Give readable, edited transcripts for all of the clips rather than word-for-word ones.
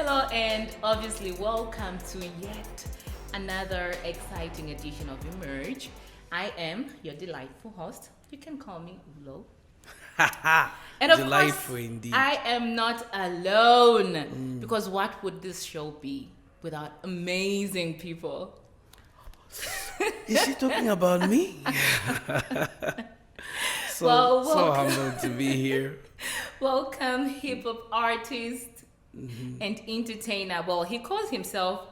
Hello, and obviously, welcome to yet another exciting edition of Emerge. I am your delightful host. You can call me Ulo. And of Delightful course, indeed. I am not alone because what would this show be without amazing people? Is she talking about me? So Welcome. humbled to be here. Welcome, hip hop artist and entertainer. Well, he calls himself.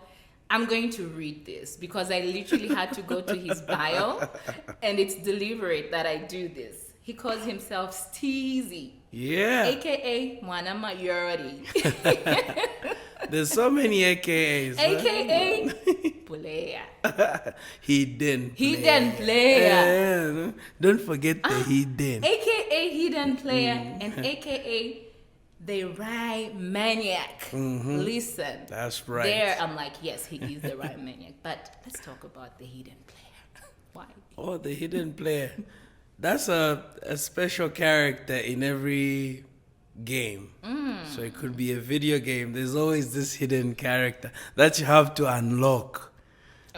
I'm going to read this because I literally had to go to his bio, and it's deliberate that I do this. He calls himself Steezy, Yeah. aka Mwana Mayori, There's so many AKAs. huh? aka Player. Hidden Hidden player. Yeah. Don't forget the hidden. AKA Hidden Player and AKA the Rhyme Maniac. Listen. That's right. There, I'm like, yes, he is the Rhyme Maniac. But let's talk about the Hidden Player. Why? Oh, the hidden player. That's a special character in every game. So it could be a video game. There's always this hidden character that you have to unlock.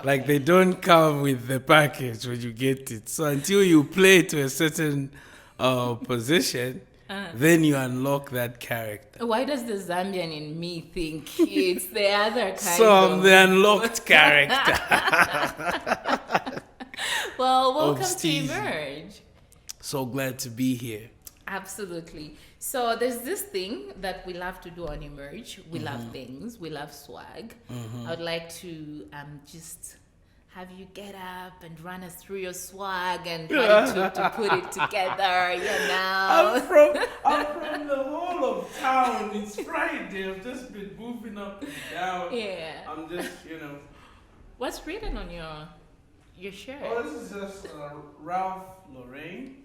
Like they don't come with the package when you get it. So until you play to a certain position, then you unlock that character. Why does the Zambian in me think it's the other kind So I'm of... the unlocked character. Well, welcome to Steezy. Emerge. So glad to be here. Absolutely. So there's this thing that we love to do on Emerge. We love things. We love swag. I would like to just have you get up and run us through your swag and try to put it together, you know. I'm from the whole of town. It's Friday. I've just been moving up and down. Yeah. I'm just, What's written on your shirt? Oh, this is just Ralph Lauren,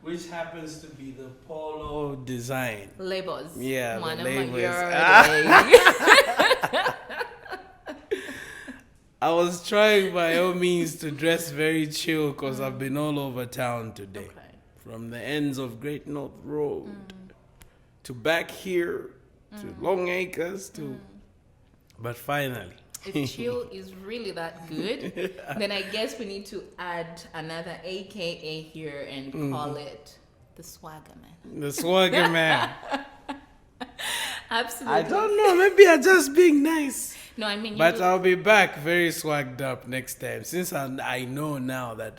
which happens to be the polo design. Labels. Yeah, the Mwana labels. Mayori. I was trying by all means to dress very chill because I've been all over town today. Okay. From the ends of Great North Road to back here to Long Acres to... But finally. If chill is really that good, then I guess we need to add another AKA here and call it the Swagger Man. The Swagger Man. Absolutely. I don't know. Maybe I'm just being nice. No, I mean, But I'll be back very swagged up next time. Since I know now that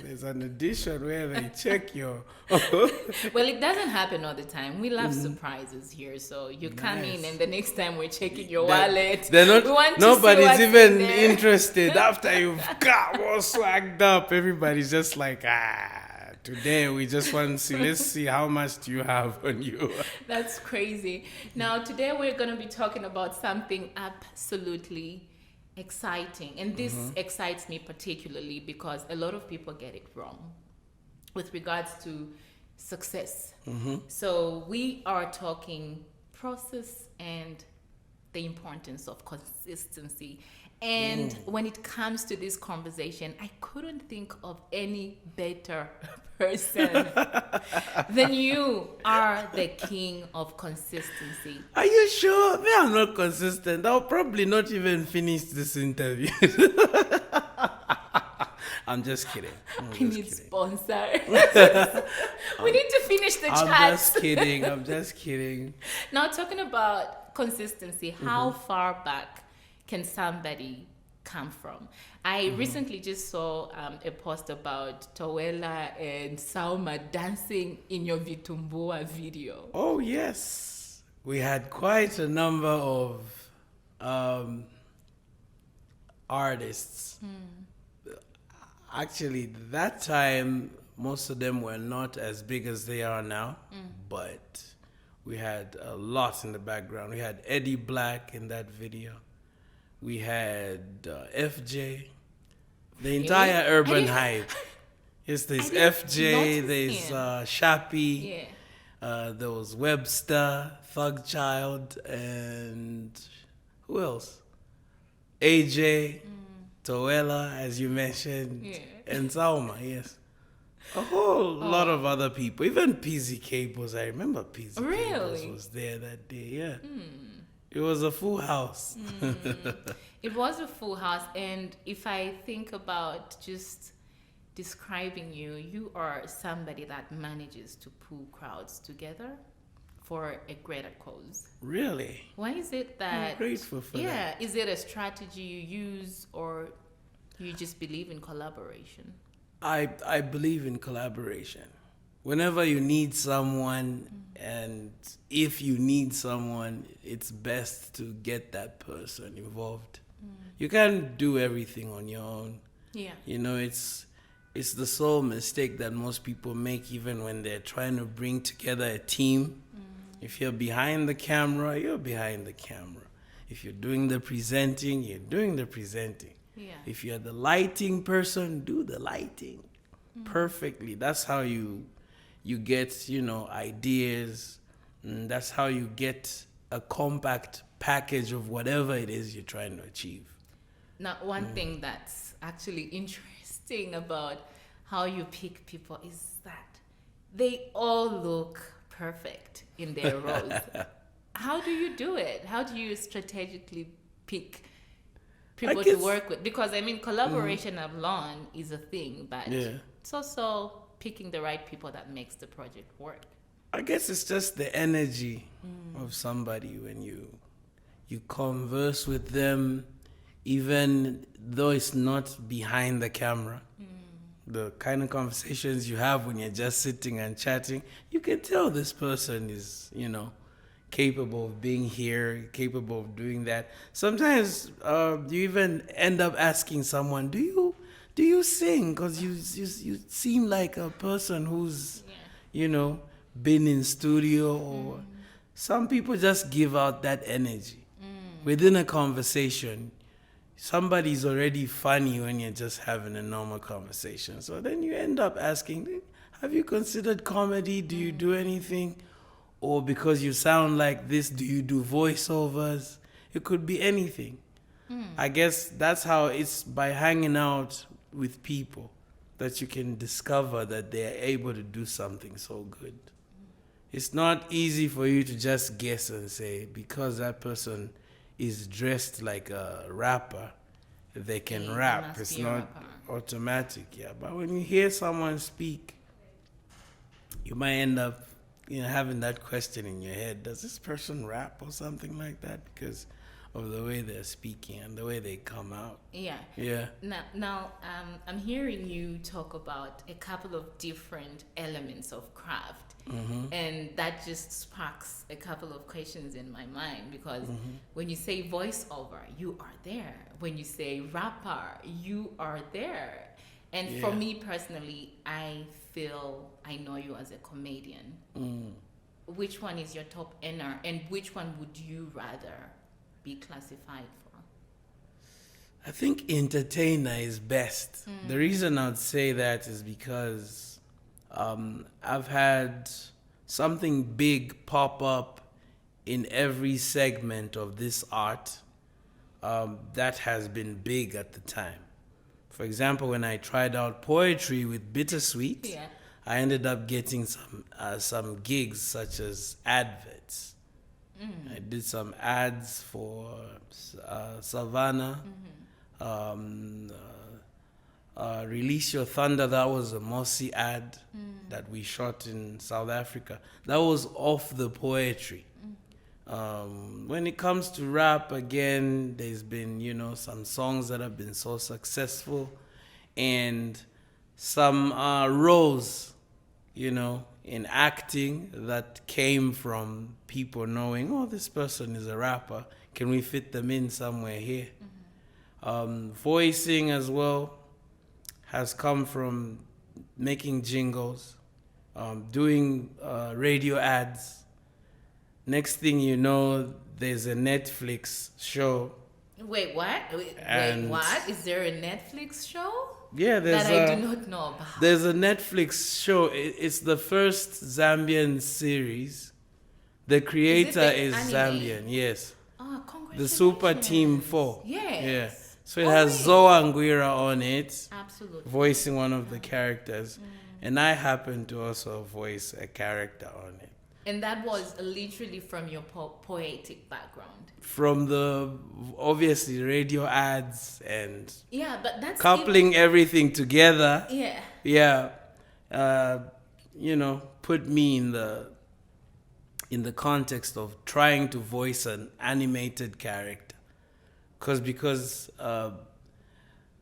there's an edition where they check your... well, it doesn't happen all the time. We love surprises here. So you come in Nice. and the next time we're checking your wallet. They're not, we want to see nobody's what's even in there. interested. After you've got all swagged up, everybody's just like, today we just want to see, let's see how much do you have on you. That's crazy. Now, today we're going to be talking about something absolutely exciting. And this excites me particularly because a lot of people get it wrong with regards to success. So we are talking process and the importance of consistency. And when it comes to this conversation, I couldn't think of any better person than you are the king of consistency. Are you sure? Me, I'm not consistent. I'll probably not even finish this interview. I'm just kidding. I need sponsor. We need to finish the I'm chat. just kidding. Now, talking about consistency, how far back can somebody come from? I recently just saw a post about Towela and Sauma dancing in your Vitumbua video. Oh, yes. We had quite a number of artists. Actually, that time, most of them were not as big as they are now, but we had a lot in the background. We had Eddie Black in that video. We had FJ, the entire urban hype. Yes, there's FJ, there's Shappy, there was Webster, Thug Child, and who else? AJ, Toela, as you mentioned, and Sauma, yes. A whole lot of other people. Even PZ Cables, I remember PZ Cables was there that day, yeah. It was a full house. It was a full house, and if I think about just describing you, you are somebody that manages to pull crowds together for a greater cause. Really? Why is it that? I'm grateful for that. Yeah, is it a strategy you use, or you just believe in collaboration? I believe in collaboration. Whenever you need someone, and if you need someone, it's best to get that person involved. You can't do everything on your own. Yeah. You know, it's the sole mistake that most people make, even when they're trying to bring together a team. If you're behind the camera, you're behind the camera. If you're doing the presenting, you're doing the presenting. Yeah. If you're the lighting person, do the lighting perfectly. That's how you get, ideas. And that's how you get a compact package of whatever it is you're trying to achieve. Now, one thing that's actually interesting about how you pick people is that they all look perfect in their roles. How do you do it? How do you strategically pick people to work with? Because, collaboration alone is a thing, but it's also picking the right people that makes the project work. I guess it's just the energy of somebody when you converse with them, even though it's not behind the camera. The kind of conversations you have when you're just sitting and chatting, you can tell this person is, capable of being here, capable of doing that. Sometimes you even end up asking someone, do you sing? Because you seem like a person who's, been in studio, or some people just give out that energy. Within a conversation, somebody's already funny when you're just having a normal conversation. So then you end up asking, have you considered comedy? Do you do anything? Or because you sound like this, do you do voiceovers? It could be anything. I guess that's how it's by hanging out with people that you can discover that they're able to do something so good. It's not easy for you to just guess and say, because that person is dressed like a rapper, they can rap. It's not automatic, But when you hear someone speak, you might end up, having that question in your head: does this person rap or something like that? Because of the way they're speaking and the way they come out. Yeah. Yeah. Now, I'm hearing you talk about a couple of different elements of craft. And that just sparks a couple of questions in my mind, because when you say voiceover, you are there. When you say rapper, you are there. And for me personally, I feel I know you as a comedian. Which one is your top earner, and which one would you rather be classified for? I think entertainer is best. The reason I'd say that is because I've had something big pop up in every segment of this art that has been big at the time. For example, when I tried out poetry with Bittersweet, I ended up getting some gigs such as adverts. I did some ads for Savannah. Release Your Thunder, that was a Mossy ad that we shot in South Africa. That was off the poetry. When it comes to rap, again, there's been, some songs that have been so successful, and some roles, in acting that came from people knowing, oh, this person is a rapper. Can we fit them in somewhere here? Voicing as well has come from making jingles, doing radio ads. Next thing you know, there's a Netflix show. Wait, what? Wait, what? Is there a Netflix show? Yeah, that I do not know about. There's a Netflix show. It's the first Zambian series. The creator is Zambian, yes. Oh, congratulations. The Super Team 4. Yes. Yeah. So it has Zoa Anguira on it. Absolutely. Voicing one of the characters. And I happen to also voice a character on it. And that was literally from your poetic background. From the obviously radio ads and Yeah, but that's coupling everything together. Yeah. Yeah. Put me in the context of trying to voice an animated character. Because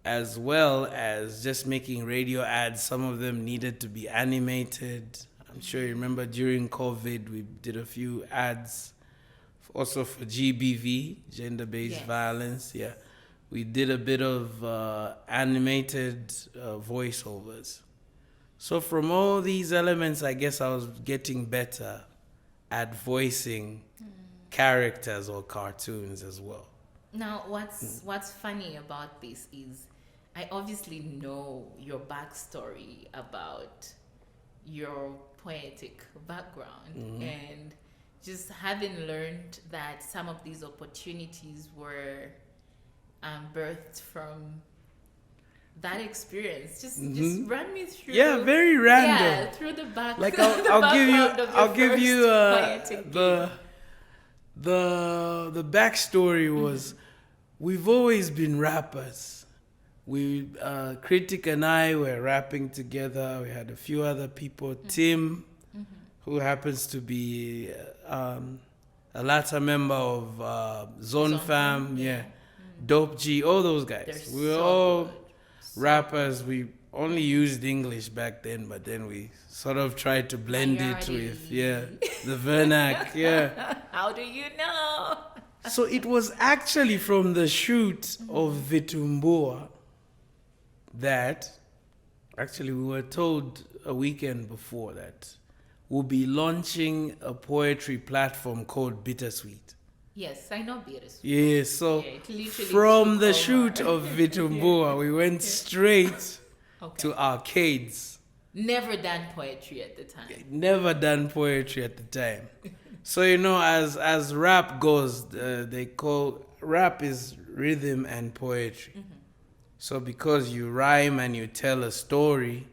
as well as just making radio ads, some of them needed to be animated. I'm sure you remember during COVID, we did a few ads also for GBV, gender-based violence. Yeah. We did a bit of animated voiceovers. So from all these elements, I guess I was getting better at voicing characters or cartoons as well. Now, what's funny about this is I obviously know your backstory about your poetic background, and just having learned that some of these opportunities were birthed from that experience. Just run me through. Yeah, very random. Yeah, through the back. Like I'll give you the backstory was we've always been rappers. Critic and I were rapping together. We had a few other people. Tim, who happens to be a latter member of Zone Fam, Dope G, all those guys. We were all rappers. We only used English back then, but then we sort of tried to blend it with the vernac. How do you know? So it was actually from the shoot of Vitumbua that actually we were told a weekend before that we'll be launching a poetry platform called Bittersweet. Yes, I know Bittersweet. Yeah, so from the shoot of Vitumbua, we went straight to arcades. Never done poetry at the time. Never done poetry at the time. So, as rap goes, they call rap is rhythm and poetry. So because you rhyme and you tell a story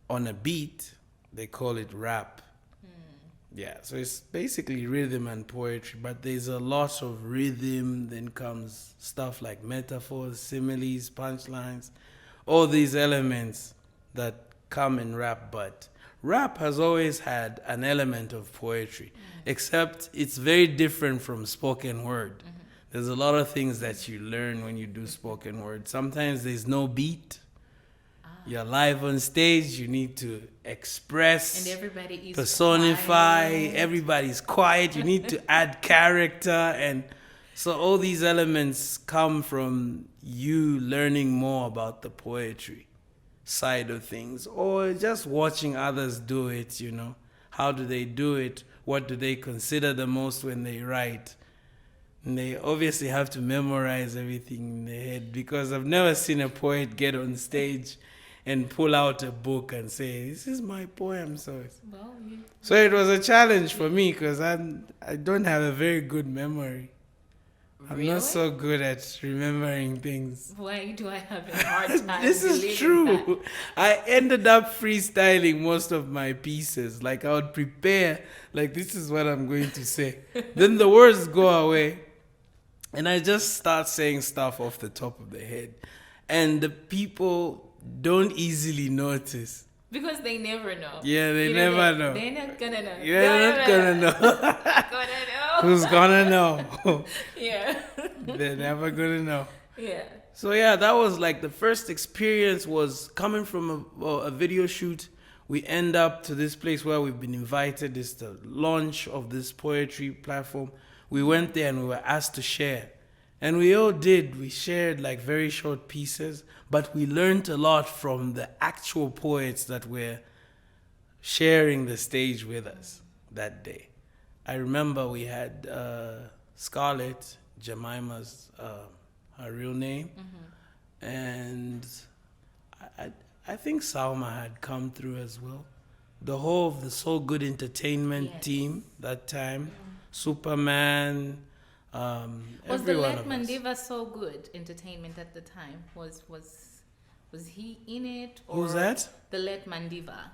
on a beat, they call it rap. Yeah, so it's basically rhythm and poetry, but there's a lot of rhythm, then comes stuff like metaphors, similes, punchlines, all these elements that come in rap, but rap has always had an element of poetry, except it's very different from spoken word. There's a lot of things that you learn when you do spoken word. Sometimes there's no beat. You're live on stage, you need to express, and everybody is personify, quiet. Everybody's quiet, you need to add character, and so all these elements come from you learning more about the poetry side of things, or just watching others do it, How do they do it? What do they consider the most when they write? And they obviously have to memorize everything in their head, because I've never seen a poet get on stage and pull out a book and say, "This is my poem." So it was a challenge for me because I don't have a very good memory. I'm not so good at remembering things. Why do I have a hard time? This is true. I ended up freestyling most of my pieces. Like I would prepare, like this is what I'm going to say. Then the words go away. And I just start saying stuff off the top of the head. And the people don't easily notice. Because they never know. Yeah, they never know. They're not gonna know. You're not gonna know. Gonna know. Who's gonna know? Yeah. They're never gonna know. Yeah. So yeah, that was like the first experience was coming from a video shoot. We end up to this place where we've been invited. It's the launch of this poetry platform. We went there and we were asked to share. And we all did. We shared like very short pieces, but we learned a lot from the actual poets that were sharing the stage with us that day. I remember we had Scarlett, Jemima's her real name, and I think Salma had come through as well. The whole of the So Good Entertainment team that time, Superman. Was the late Mandiva So Good Entertainment at the time? Was he in it? Or who's that? The late Mandiva.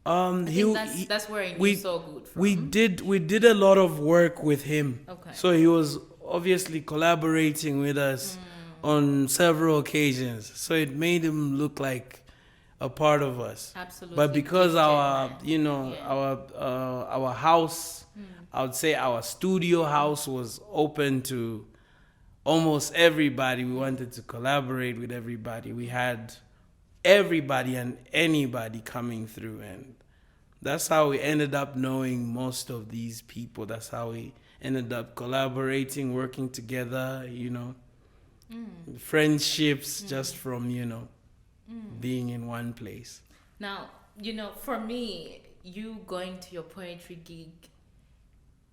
I think that's where I knew So Good from. We did a lot of work with him. Okay. So he was obviously collaborating with us on several occasions. So it made him look like a part of us. Absolutely. But because our Yeah. our house, I would say our studio house was open to almost everybody. We wanted to collaborate with everybody. We had everybody and anybody coming through, and that's how we ended up knowing most of these people. That's how we ended up collaborating, working together, friendships just from being in one place. Now, for me, you going to your poetry gig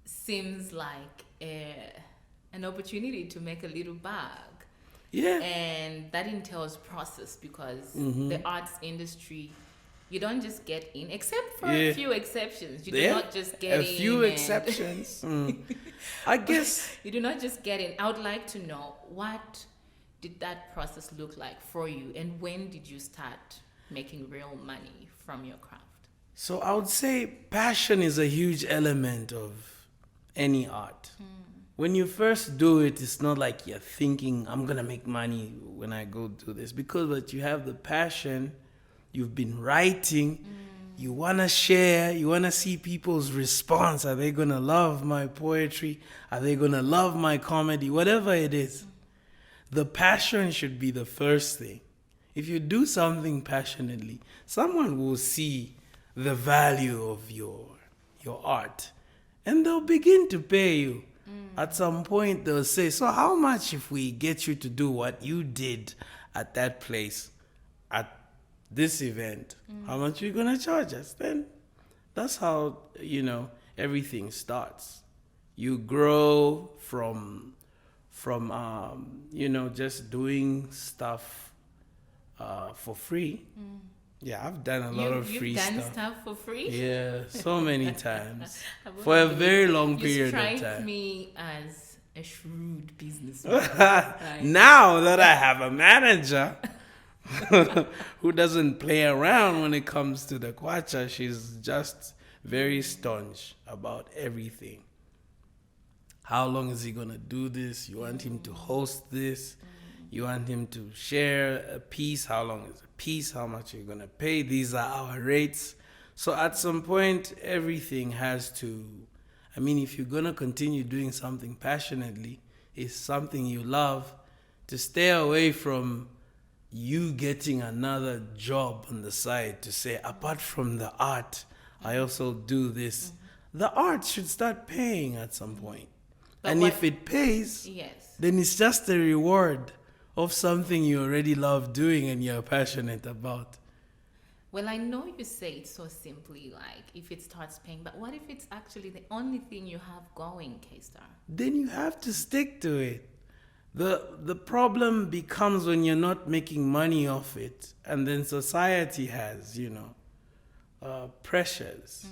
seems like an opportunity to make a little bag. Yeah. And that entails process because the arts industry, you don't just get in, except for a few exceptions. You do not just get in. A few exceptions. I guess. You do not just get in. I would like to know, what did that process look like for you? And when did you start making real money from your craft? So I would say passion is a huge element of any art. When you first do it, it's not like you're thinking, I'm going to make money when I go do this. But you have the passion, you've been writing, you want to share, you want to see people's response. Are they going to love my poetry? Are they going to love my comedy? Whatever it is. The passion should be the first thing. If you do something passionately, someone will see the value of your art. And they'll begin to pay you. At some point, they'll say, so how much if we get you to do what you did at that place, at this event? How much are you going to charge us? Then that's how, everything starts. You grow from just doing stuff for free. Yeah, I've done a lot of free stuff. You've done stuff for free? Yeah, so many times. For a very long period of time. You strike me as a shrewd businessman. Right? Now that I have a manager who doesn't play around when it comes to the kwacha, she's just very staunch about everything. How long is he going to do this? You want him to host this? You want him to share a piece? How long is a piece? How much are you going to pay? These are our rates. So at some point, everything has to... if you're going to continue doing something passionately, it's something you love, to stay away from you getting another job on the side to say, apart from the art, I also do this. The art should start paying at some point. And if it pays, then it's just a reward of something you already love doing and you're passionate about. Well, I know you say it so simply, like if it starts paying, but what if it's actually the only thing you have going, K-Star? Then you have to stick to it. The problem becomes when you're not making money off it, and then society has, pressures.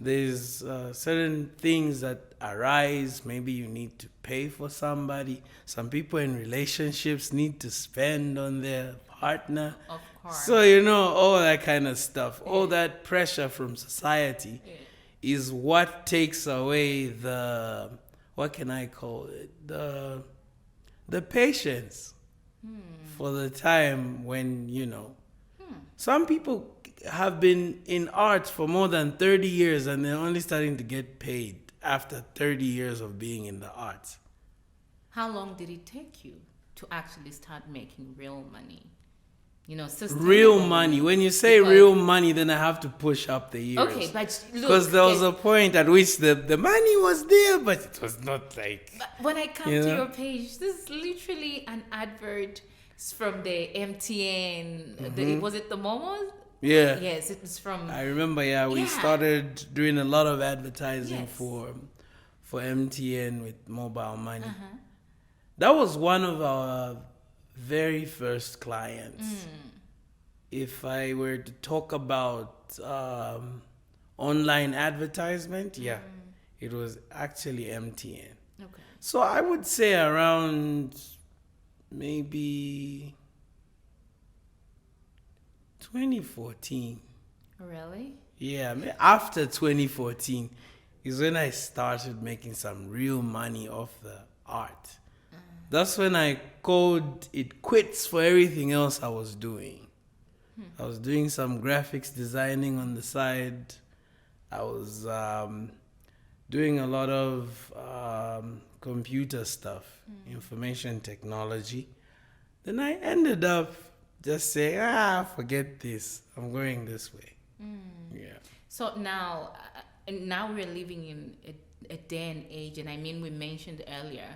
There's certain things that arise. Maybe you need to pay for somebody. Some people in relationships need to spend on their partner. Of course. So, all that kind of stuff. Yeah. All that pressure from society is what takes away the, what can I call it? The patience for the time when, some people have been in art for more than 30 years and they're only starting to get paid after 30 years of being in the arts. How long did it take you to actually start making real money? Real money. When you say real money, then I have to push up the years. Okay, but look, because there was a point at which the money was there, but it was not like... But when I come to your page, this is literally an advert from the MTN. Was it the Momos? Yeah. Yes, it was from... I remember, we started doing a lot of advertising for MTN with mobile money. That was one of our very first clients. If I were to talk about online advertisement, it was actually MTN. Okay. So I would say around maybe 2014. Really? Yeah, after 2014 is when I started making some real money off the art. That's when I called it quits for everything else I was doing. I was doing some graphics designing on the side. I was doing a lot of computer stuff, information technology. Then I ended up just saying, forget this. I'm going this way. Yeah. So now we're living in a day and age, and I mean, we mentioned earlier,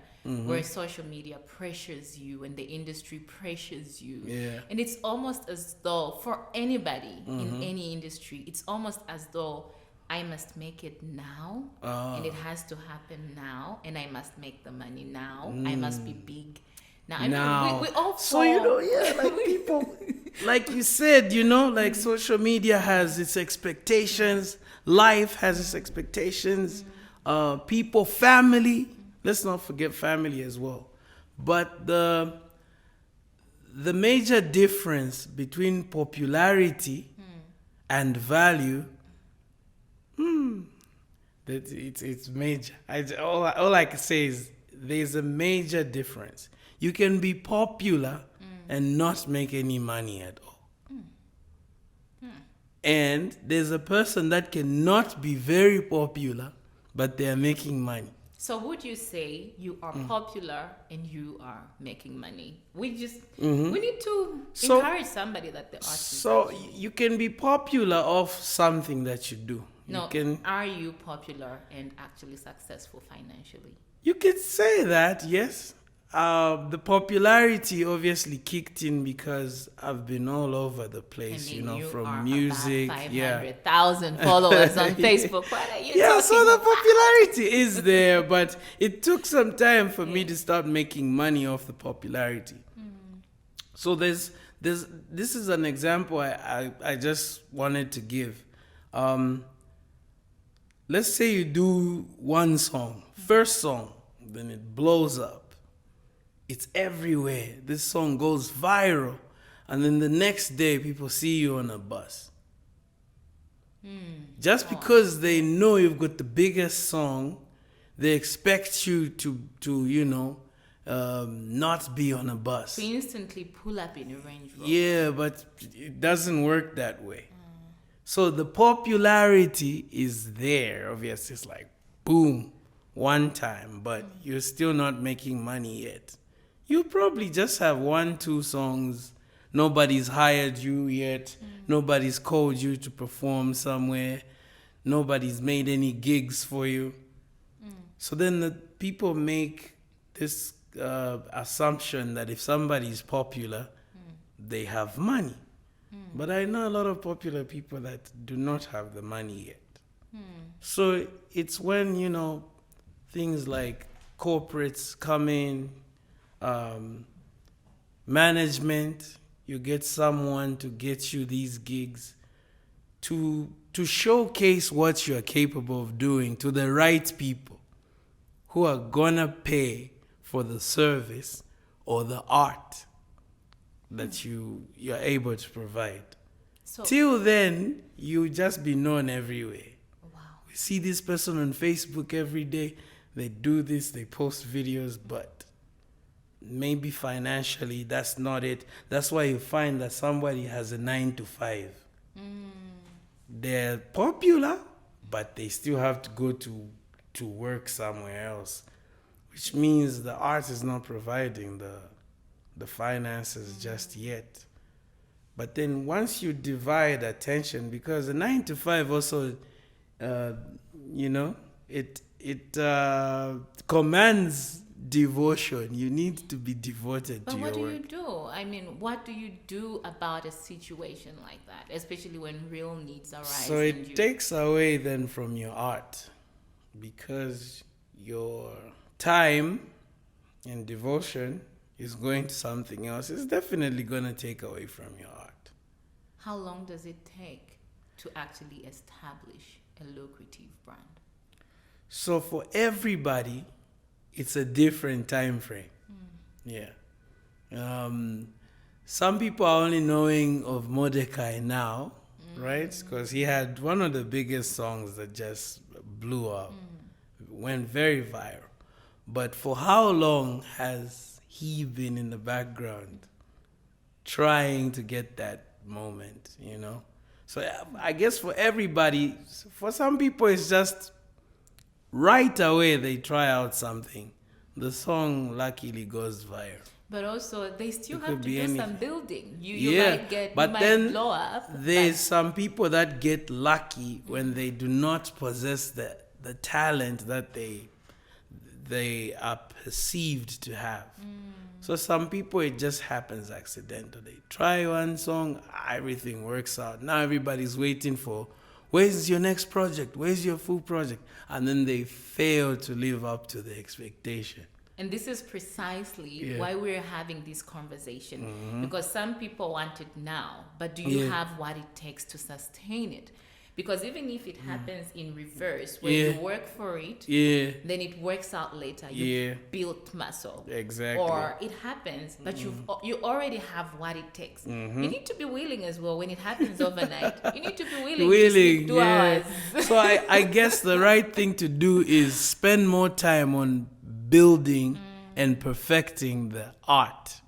where social media pressures you and the industry pressures you. Yeah. And it's almost as though, for anybody in any industry, it's almost as though I must make it now, and it has to happen now, and I must make the money now. I must be big. Now, I mean, we all fall. So, like people, like you said, like social media has its expectations, life has its expectations, people, family. Let's not forget family as well. But the major difference between popularity and value, that it's major. All I can say is there's a major difference. You can be popular and not make any money at all. And there's a person that cannot be very popular, but they're making money. So would you say you are popular and you are making money? We need to encourage somebody that the artist. So you can be popular off something that you do. Are you popular and actually successful financially? You could say that, yes. The popularity obviously kicked in because I've been all over the place, from music. 500,000 followers on Facebook. What are you talking so the about? popularity is there, but it took some time for me to start making money off the popularity. So this is an example I just wanted to give. Let's say you do one song, first song, then it blows up. It's everywhere. This song goes viral. And then the next day, people see you on a bus. Just because they know you've got the biggest song, they expect you to not be on a bus. To instantly pull up in a Range Rover. Yeah, but it doesn't work that way. So the popularity is there. Obviously, it's like, boom, one time. But you're still not making money yet. You probably just have 1-2 songs. Nobody's hired you yet. Nobody's called you to perform somewhere. Nobody's made any gigs for you. So then the people make this assumption that if somebody's popular, they have money. But I know a lot of popular people that do not have the money yet. So it's when, things like corporates come in, management, you get someone to get you these gigs to showcase what you're capable of doing to the right people who are gonna pay for the service or the art that you're able to provide. So, till then, you just be known everywhere. Wow. We see this person on Facebook every day. They do this, they post videos, but maybe financially, that's not it. That's why you find that somebody has a 9-to-5. They're popular, but they still have to go to work somewhere else, which means the art is not providing the finances just yet. But then once you divide attention, because the 9-to-5 also, it commands devotion. You need to be devoted to your work. But what do you do? I mean, what do you do about a situation like that, especially when real needs arise? So it takes away then from your art, because your time and devotion is going to something else. It's definitely going to take away from your art. How long does it take to actually establish a lucrative brand? So for everybody, it's a different time frame. Yeah. Some people are only knowing of Mordecai now. right? Because he had one of the biggest songs that just blew up, went very viral. But for how long has he been in the background trying to get that moment, you know? So I guess for everybody, for some people, it's just right away they try out something. The song luckily goes viral. But also, they still It have could to be do some anything. building. You Yeah, might get, but you might then blow up. there's some people that get lucky when they do not possess the talent that they are perceived to have. So some people, it just happens accidentally. They try one song, everything works out. Now everybody's waiting for, where's your next project? Where's your full project? And then they fail to live up to the expectation. And this is precisely Yeah. why we're having this conversation. Because some people want it now, but do you Yeah. have what it takes to sustain it? Because even if it happens in reverse, where Yeah. you work for it, Yeah, then it works out later. Yeah. You've built muscle. exactly. Or it happens, but you already have what it takes. You need to be willing as well when it happens overnight. You need to be willing to sleep 2 hours. So I guess the right thing to do is spend more time on building and perfecting the art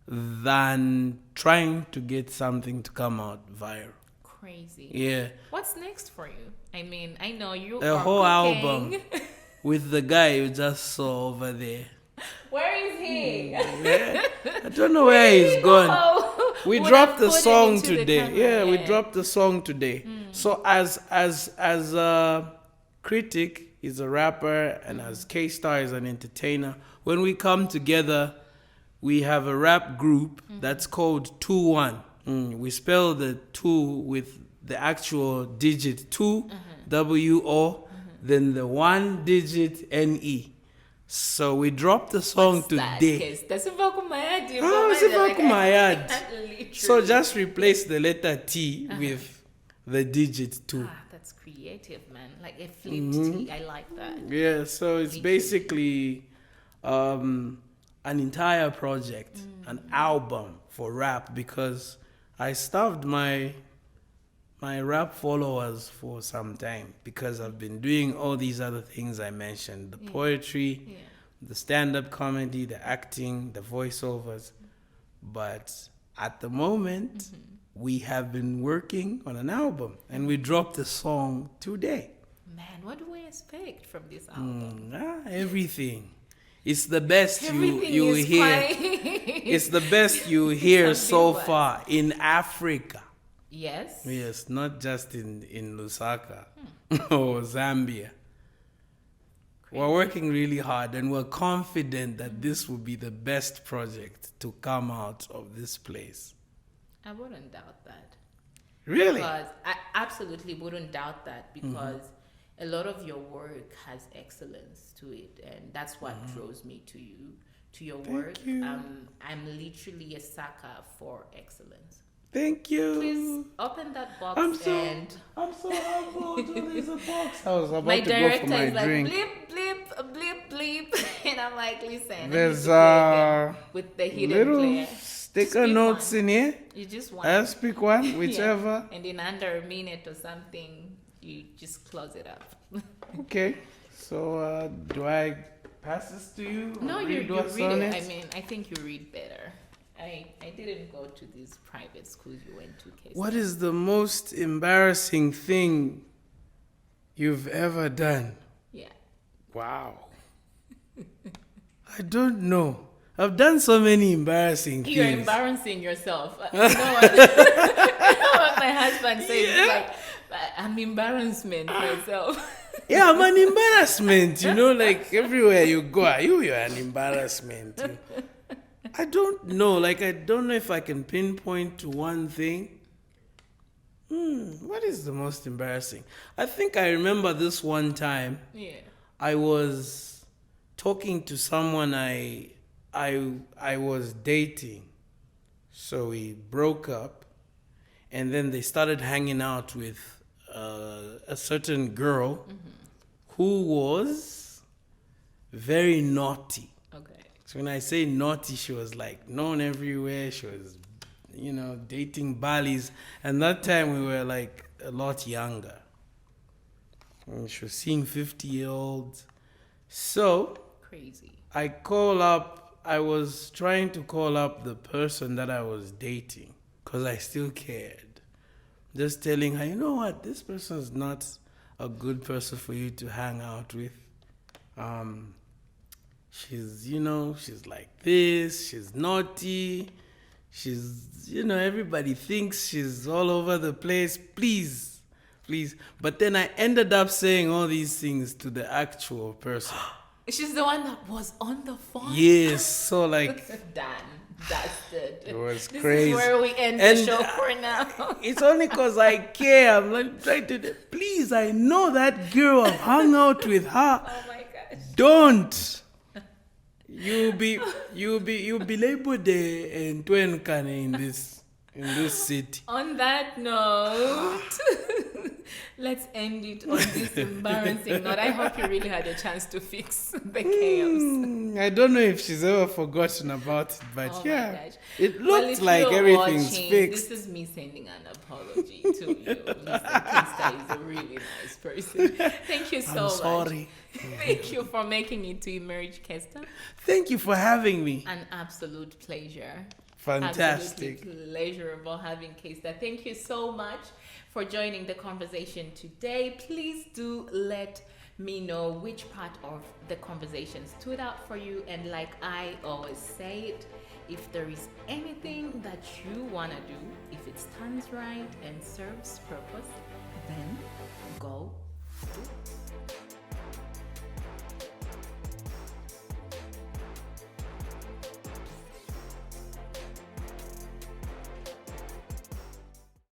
than trying to get something to come out viral. Crazy. Yeah, What's next for you? I mean, I know you a are whole cooking. album with the guy you just saw over there. Where is he? Yeah, I don't know where he's gone. We Would dropped have the put it song into the today. camera, Yeah, we yeah. dropped the song today. So as a critic, he's a rapper, and as K-Star is an entertainer. When we come together, we have a rap group that's called 2-1. We spell the 2 with the actual digit 2, W-O, then the 1 digit N-E. So we dropped the song today. So just replace the letter T with the digit 2. Ah, that's creative, man. Like a flipped T. I like that. Yeah, so it's basically an entire project, an album for rap, because I starved my rap followers for some time because I've been doing all these other things I mentioned, the poetry, Yeah. the stand-up comedy, the acting, the voiceovers. But at the moment, we have been working on an album, and we dropped the song today. Man, what do we expect from this album? Everything. It's the best Everything you is hear. quite- It's the best you hear so Something far in Africa. Yes. Yes, not just in Lusaka or Zambia. We're working really hard, and we're confident that this will be the best project to come out of this place. I wouldn't doubt that. Really? Because I absolutely wouldn't doubt that, because a lot of your work has excellence to it, and that's what draws me to you, to your work. you. I'm literally a sucker for excellence. Thank you. Please open that box I'm so and humbled. Oh, there's a box. I was about my to go director for my is like drink. bleep bleep bleep bleep, and I'm like, listen, I need There's to play again with the hidden little player. sticker pick notes one. in here. You just want I'll pick one, whichever. and in under a minute or something, you just close it up. Okay. So do I pass this to you? No, Or you read read what's it. on I mean, I think you read better. I didn't go to these private schools you went to. Case. What is the most embarrassing thing you've ever done? Yeah. Wow. I don't know. I've done so many embarrassing things. You're embarrassing yourself. You know what, you know what my husband says? He's like, I'm embarrassment myself. Yeah, I'm an embarrassment. You know, like everywhere you go, you're an embarrassment. I don't know. Like, I don't know if I can pinpoint to one thing. What is the most embarrassing? I think I remember this one time. Yeah. I was talking to someone I was dating. So we broke up, and then they started hanging out with a certain girl who was very naughty. Okay. So when I say naughty, she was like known everywhere. She was dating Balis. And that time we were like a lot younger. And she was seeing 50-year-olds. So Crazy. I was trying to call up the person that I was dating because I still cared. Just telling her, you know what, this person is not a good person for you to hang out with. She's like this, she's naughty, everybody thinks she's all over the place. Please. But then I ended up saying all these things to the actual person. She's the one that was on the phone? Yes, so like... Damn, bastard. It was this crazy. This is where we end the show for now. It's only because I care. I'm like trying to... Please, I know that girl. I've hung out with her. Oh my gosh. Don't. You'll be labeled the Ntwenkane in this city. On that note, let's end it on this embarrassing note. I hope you really had a chance to fix the chaos. I don't know if she's ever forgotten about it, but Oh yeah, my gosh. it Well, looks if like you're everything's watching, fixed. This is me sending an apology to you. Mr. Kista is a really nice person. Thank you so I'm much. sorry. Thank you for making it to Emerge, Kesta. Thank you for having me. An absolute pleasure. Fantastic. Absolutely pleasurable having Kesta. Thank you so much for joining the conversation today. Please do let me know which part of the conversation stood out for you. And like I always say it, if there is anything that you want to do, if it stands right and serves purpose, then go